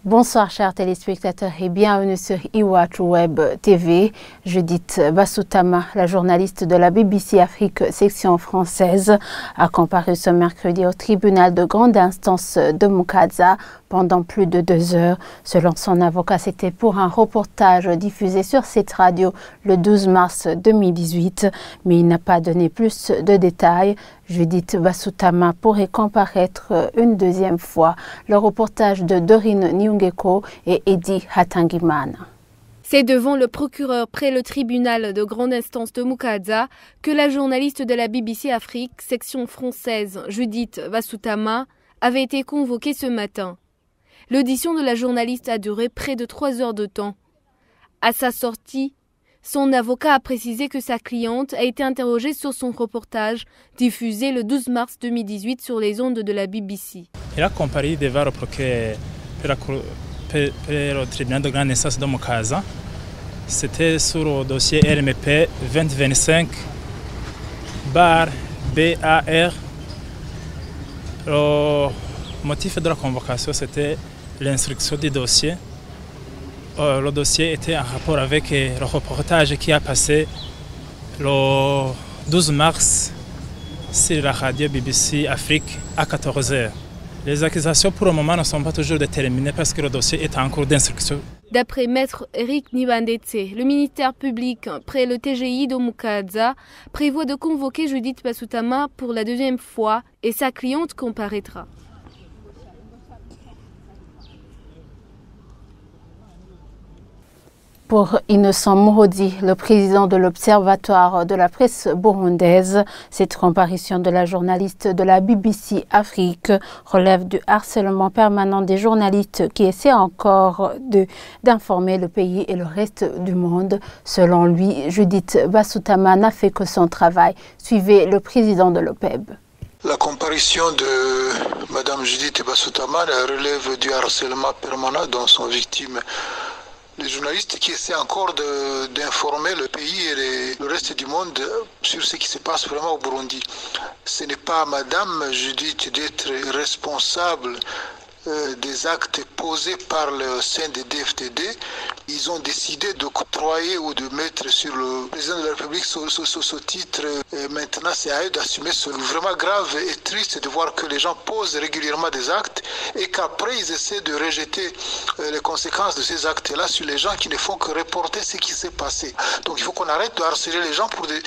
Bonsoir chers téléspectateurs et bienvenue sur Iwachu Web TV. Judith Basutama, la journaliste de la BBC Afrique section française, a comparu ce mercredi au tribunal de grande instance de Mukaza pendant plus de 2 heures. Selon son avocat, c'était pour un reportage diffusé sur cette radio le 12 mars 2018, mais il n'a pas donné plus de détails. Judith Basutama pourrait comparaître une deuxième fois. Le reportage de Dorine Nyungeko et Eddie Hatangimana. C'est devant le procureur près le tribunal de grande instance de Mukaza que la journaliste de la BBC Afrique, section française, Judith Basutama, avait été convoquée ce matin. L'audition de la journaliste a duré près de 3 heures de temps. À sa sortie, son avocat a précisé que sa cliente a été interrogée sur son reportage diffusé le 12 mars 2018 sur les ondes de la BBC. Il a comparé devant le procureur per le tribunal de grande instance de Mukaza. C'était sur le dossier RMP 2025 bar BAR. Le motif de la convocation, c'était l'instruction du dossier. Le dossier était en rapport avec le reportage qui a passé le 12 mars sur la radio BBC Afrique à 14 h. Les accusations pour le moment ne sont pas toujours déterminées parce que le dossier est en cours d'instruction. D'après Maître Eric Nibandetse, le ministère public près le TGI de Mukaza prévoit de convoquer Judith Basutama pour la 2e fois et sa cliente comparaîtra. Pour Innocent Mourodi, le président de l'Observatoire de la presse burundaise, cette comparution de la journaliste de la BBC Afrique relève du harcèlement permanent des journalistes qui essaient encore d'informer le pays et le reste du monde. Selon lui, Judith Basutama n'a fait que son travail. Suivez le président de l'OPEB. La comparution de Mme Judith Basutama relève du harcèlement permanent dont sont victimes les journalistes qui essaient encore d'informer le pays et le reste du monde sur ce qui se passe vraiment au Burundi. Ce n'est pas à Mme Judith d'être responsable des actes posés par le CNDD-FDD. Ils ont décidé d'octroyer ou de mettre sur le président de la République ce titre. Et maintenant, c'est à eux d'assumer. C'est vraiment grave et triste de voir que les gens posent régulièrement des actes et qu'après, ils essaient de rejeter les conséquences de ces actes-là sur les gens qui ne font que reporter ce qui s'est passé. Donc, il faut qu'on arrête de harceler les gens pour des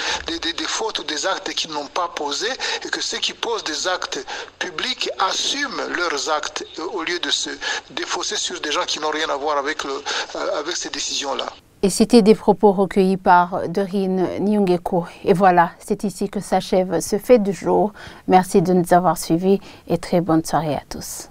fautes ou des actes qu'ils n'ont pas posés et que ceux qui posent des actes publics assument leurs actes au lieu de se défausser sur des gens qui n'ont rien à voir avec ces décisions-là. Et c'était des propos recueillis par Dorine Nyungeko. Et voilà, c'est ici que s'achève ce fait du jour. Merci de nous avoir suivis et très bonne soirée à tous.